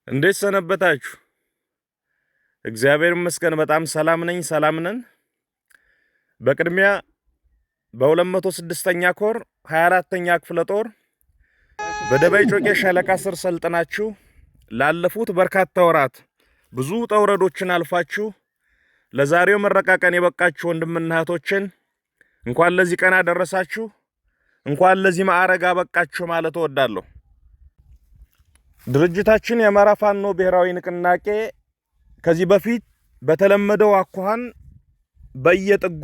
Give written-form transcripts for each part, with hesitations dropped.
እንዴት ሰነበታችሁ? እግዚአብሔር ይመስገን በጣም ሰላም ነኝ፣ ሰላም ነን። በቅድሚያ በ206ኛ ኮር 24ኛ ክፍለ ጦር በደባይ ጮቄ ሻለቃ ስር ሰልጥናችሁ ላለፉት በርካታ ወራት ብዙ ተውረዶችን አልፋችሁ ለዛሬው ምረቃ ቀን የበቃችሁ ወንድምና እህቶችን እንኳን ለዚህ ቀን አደረሳችሁ፣ እንኳን ለዚህ ማዕረግ አበቃችሁ ማለት እወዳለሁ። ድርጅታችን የአማራ ፋኖ ብሔራዊ ንቅናቄ ከዚህ በፊት በተለመደው አኳኋን በየጥጉ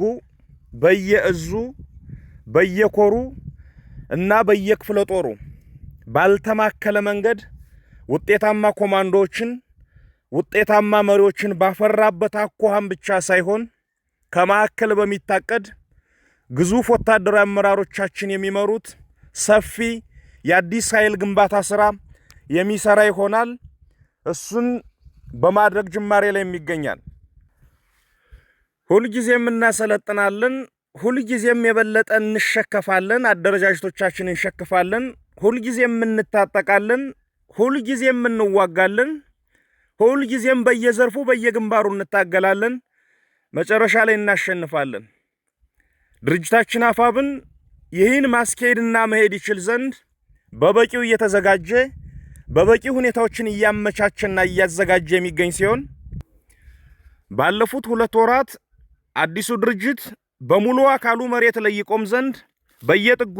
በየእዙ በየኮሩ እና በየክፍለ ጦሩ ባልተማከለ መንገድ ውጤታማ ኮማንዶዎችን ውጤታማ መሪዎችን ባፈራበት አኳኋን ብቻ ሳይሆን ከማዕከል በሚታቀድ ግዙፍ ወታደራዊ አመራሮቻችን የሚመሩት ሰፊ የአዲስ ኃይል ግንባታ ስራ የሚሰራ ይሆናል። እሱን በማድረግ ጅማሬ ላይ የሚገኛል። ሁልጊዜም እናሰለጥናለን፣ ሁልጊዜም የበለጠ እንሸከፋለን፣ አደረጃጀቶቻችንን እንሸክፋለን፣ ሁልጊዜም እንታጠቃለን፣ ሁልጊዜም እንዋጋለን፣ ሁልጊዜም በየዘርፉ በየግንባሩ እንታገላለን፣ መጨረሻ ላይ እናሸንፋለን። ድርጅታችን አፋብን ይህን ማስኬድና መሄድ ይችል ዘንድ በበቂው እየተዘጋጀ በበቂ ሁኔታዎችን እያመቻቸና እያዘጋጀ የሚገኝ ሲሆን ባለፉት 2 ወራት አዲሱ ድርጅት በሙሉ አካሉ መሬት ላይ ይቆም ዘንድ በየጥጉ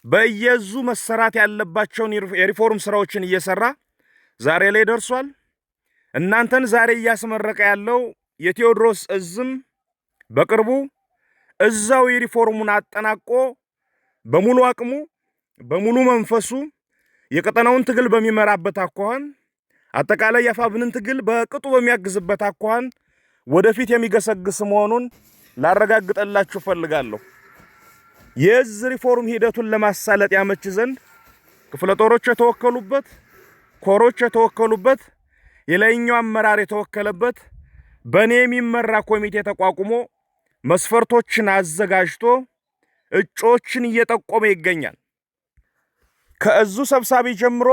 በየዙ መሰራት ያለባቸውን የሪፎርም ስራዎችን እየሰራ ዛሬ ላይ ደርሷል። እናንተን ዛሬ እያስመረቀ ያለው የቴዎድሮስ እዝም በቅርቡ እዛው የሪፎርሙን አጠናቆ በሙሉ አቅሙ በሙሉ መንፈሱ የቀጠናውን ትግል በሚመራበት አኳኋን አጠቃላይ የአፋብንን ትግል በቅጡ በሚያግዝበት አኳኋን ወደፊት የሚገሰግስ መሆኑን ላረጋግጠላችሁ ፈልጋለሁ። የዝ ሪፎርም ሂደቱን ለማሳለጥ ያመች ዘንድ ክፍለ ጦሮች የተወከሉበት፣ ኮሮች የተወከሉበት፣ የላይኛው አመራር የተወከለበት በኔ የሚመራ ኮሚቴ ተቋቁሞ መስፈርቶችን አዘጋጅቶ እጮችን እየጠቆመ ይገኛል። ከእዙ ሰብሳቢ ጀምሮ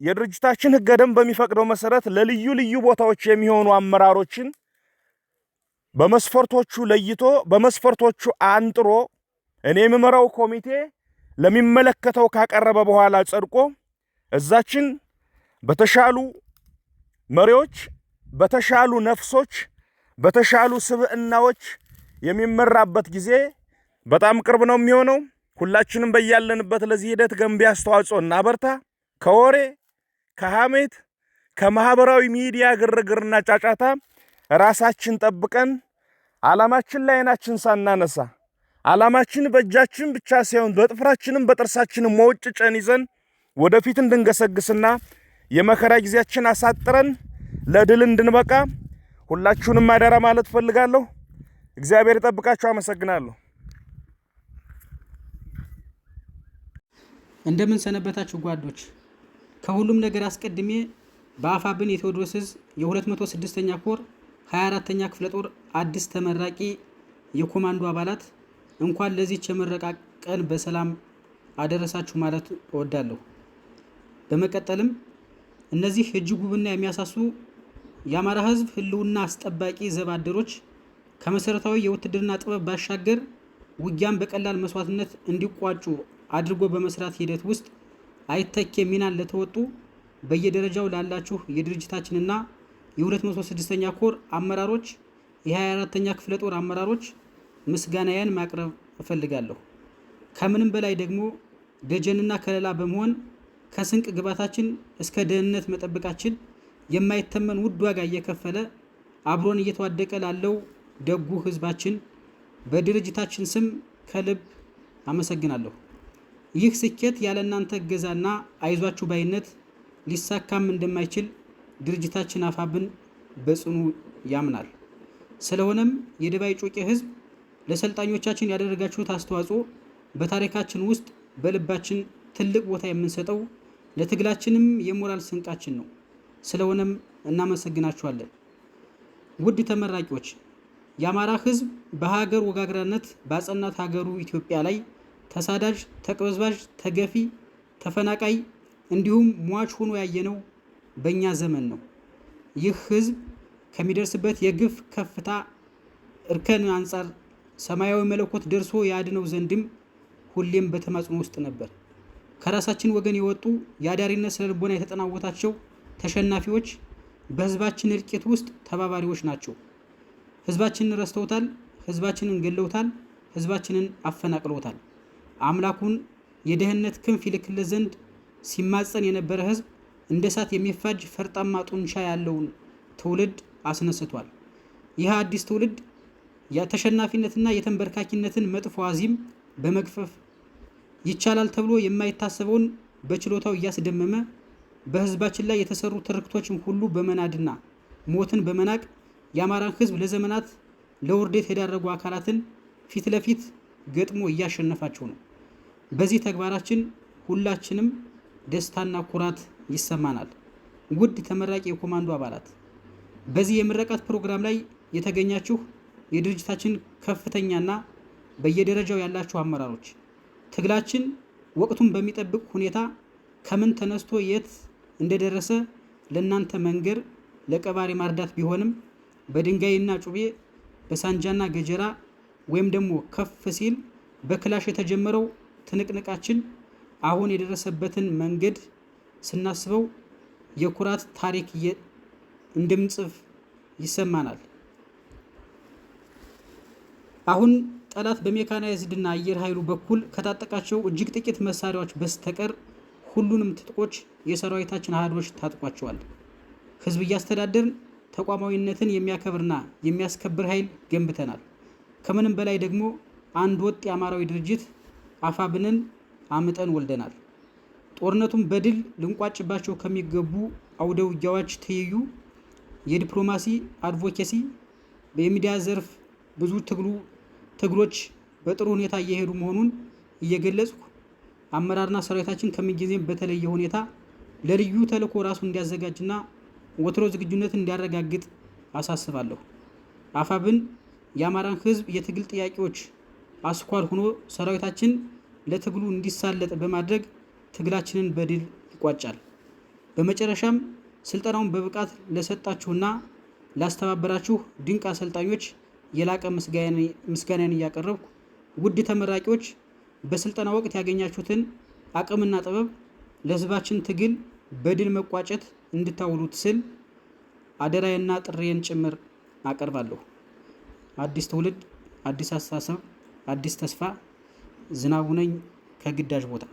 የድርጅታችን ሕገ ደንብ በሚፈቅደው መሰረት ለልዩ ልዩ ቦታዎች የሚሆኑ አመራሮችን በመስፈርቶቹ ለይቶ በመስፈርቶቹ አንጥሮ እኔ የምመራው ኮሚቴ ለሚመለከተው ካቀረበ በኋላ ጸድቆ እዛችን በተሻሉ መሪዎች፣ በተሻሉ ነፍሶች፣ በተሻሉ ስብዕናዎች የሚመራበት ጊዜ በጣም ቅርብ ነው የሚሆነው። ሁላችንም በያለንበት ለዚህ ሂደት ገንቢ አስተዋጽኦ እናበርታ። ከወሬ ከሐሜት ከማህበራዊ ሚዲያ ግርግርና ጫጫታ ራሳችን ጠብቀን ዓላማችን ላይ አይናችን ሳናነሳ ዓላማችን በእጃችን ብቻ ሳይሆን በጥፍራችንም በጥርሳችንም መውጭጨን ይዘን ወደፊት እንድንገሰግስና የመከራ ጊዜያችን አሳጥረን ለድል እንድንበቃ ሁላችሁንም አደራ ማለት ፈልጋለሁ። እግዚአብሔር ይጠብቃችሁ። አመሰግናለሁ። እንደምን ሰነበታችሁ ጓዶች። ከሁሉም ነገር አስቀድሜ በአፋብን የቴዎድሮስ እዝ የ206ኛ ኮር 24ኛ ክፍለ ጦር አዲስ ተመራቂ የኮማንዶ አባላት እንኳን ለዚህ የምረቃ ቀን በሰላም አደረሳችሁ ማለት እወዳለሁ። በመቀጠልም እነዚህ እጅግ ውብና የሚያሳሱ የአማራ ሕዝብ ህልውና አስጠባቂ ዘብ አደሮች ከመሰረታዊ የውትድርና ጥበብ ባሻገር ውጊያን በቀላል መስዋዕትነት እንዲቋጩ አድርጎ በመስራት ሂደት ውስጥ አይተኬ ሚናን ለተወጡ በየደረጃው ላላችሁ የድርጅታችንና የ206ኛ ኮር አመራሮች፣ የ24ኛ ክፍለ ጦር አመራሮች ምስጋናዬን ማቅረብ እፈልጋለሁ። ከምንም በላይ ደግሞ ደጀንና ከለላ በመሆን ከስንቅ ግባታችን እስከ ደህንነት መጠበቃችን የማይተመን ውድ ዋጋ እየከፈለ አብሮን እየተዋደቀ ላለው ደጉ ህዝባችን በድርጅታችን ስም ከልብ አመሰግናለሁ። ይህ ስኬት ያለ እናንተ እገዛና አይዟችሁ ባይነት ሊሳካም እንደማይችል ድርጅታችን አፋብን በጽኑ ያምናል። ስለሆነም የደባይ ጮቄ ህዝብ ለሰልጣኞቻችን ያደረጋችሁት አስተዋጽኦ በታሪካችን ውስጥ በልባችን ትልቅ ቦታ የምንሰጠው ለትግላችንም የሞራል ስንቃችን ነው። ስለሆነም እናመሰግናችኋለን። ውድ ተመራቂዎች፣ የአማራ ህዝብ በሀገር ወጋግራነት ባጸናት ሀገሩ ኢትዮጵያ ላይ ተሳዳጅ፣ ተቅበዝባዥ፣ ተገፊ፣ ተፈናቃይ እንዲሁም ሟች ሆኖ ያየነው በእኛ ዘመን ነው። ይህ ህዝብ ከሚደርስበት የግፍ ከፍታ እርከን አንጻር ሰማያዊ መለኮት ደርሶ ያድነው ዘንድም ሁሌም በተማጽኖ ውስጥ ነበር። ከራሳችን ወገን የወጡ የአዳሪነት ስነ ልቦና የተጠናወታቸው ተሸናፊዎች በህዝባችን እልቂት ውስጥ ተባባሪዎች ናቸው። ህዝባችንን ረስተውታል፣ ህዝባችንን ገለውታል፣ ህዝባችንን አፈናቅለውታል። አምላኩን የደህንነት ክንፍ ይልክለት ዘንድ ሲማጸን የነበረ ህዝብ እንደ እሳት የሚፋጅ ፈርጣማ ጡንቻ ያለውን ትውልድ አስነስቷል። ይህ አዲስ ትውልድ የተሸናፊነትና የተንበርካኪነትን መጥፎ አዚም በመግፈፍ ይቻላል ተብሎ የማይታሰበውን በችሎታው እያስደመመ በህዝባችን ላይ የተሰሩ ትርክቶችን ሁሉ በመናድና ሞትን በመናቅ የአማራን ህዝብ ለዘመናት ለውርደት የዳረጉ አካላትን ፊት ለፊት ገጥሞ እያሸነፋቸው ነው። በዚህ ተግባራችን ሁላችንም ደስታና ኩራት ይሰማናል። ውድ ተመራቂ የኮማንዶ አባላት፣ በዚህ የምረቃት ፕሮግራም ላይ የተገኛችሁ የድርጅታችን ከፍተኛና በየደረጃው ያላችሁ አመራሮች፣ ትግላችን ወቅቱን በሚጠብቅ ሁኔታ ከምን ተነስቶ የት እንደደረሰ ለእናንተ መንገር ለቀባሪ ማርዳት ቢሆንም በድንጋይና ጩቤ በሳንጃና ገጀራ ወይም ደግሞ ከፍ ሲል በክላሽ የተጀመረው ትንቅንቃችን አሁን የደረሰበትን መንገድ ስናስበው የኩራት ታሪክ እንደምንጽፍ ይሰማናል። አሁን ጠላት በሜካናይዝድና አየር ኃይሉ በኩል ከታጠቃቸው እጅግ ጥቂት መሳሪያዎች በስተቀር ሁሉንም ትጥቆች የሰራዊታችን አሃዶች ታጥቋቸዋል። ህዝብ እያስተዳደርን ተቋማዊነትን የሚያከብርና የሚያስከብር ኃይል ገንብተናል። ከምንም በላይ ደግሞ አንድ ወጥ የአማራዊ ድርጅት አፋብንን አምጠን ወልደናል። ጦርነቱን በድል ልንቋጭባቸው ከሚገቡ አውደ ውጊያዎች ትይዩ የዲፕሎማሲ አድቮኬሲ፣ በሚዲያ ዘርፍ ብዙ ትግሎች በጥሩ ሁኔታ እየሄዱ መሆኑን እየገለጽኩ አመራርና ሰራዊታችን ከምንጊዜም በተለየ ሁኔታ ለልዩ ተልዕኮ ራሱን እንዲያዘጋጅና ወትሮ ዝግጁነት እንዲያረጋግጥ አሳስባለሁ። አፋብን የአማራን ህዝብ የትግል ጥያቄዎች አስኳል ሆኖ ሰራዊታችን ለትግሉ እንዲሳለጥ በማድረግ ትግላችንን በድል ይቋጫል። በመጨረሻም ስልጠናውን በብቃት ለሰጣችሁና ላስተባበራችሁ ድንቅ አሰልጣኞች የላቀ ምስጋናን እያቀረብኩ ውድ ተመራቂዎች በስልጠና ወቅት ያገኛችሁትን አቅምና ጥበብ ለህዝባችን ትግል በድል መቋጨት እንድታውሉት ስል አደራዬና ጥሬን ጭምር አቀርባለሁ። አዲስ ትውልድ፣ አዲስ አስተሳሰብ፣ አዲስ ተስፋ። ዝናቡ ነኝ ከግዳጅ ቦታ።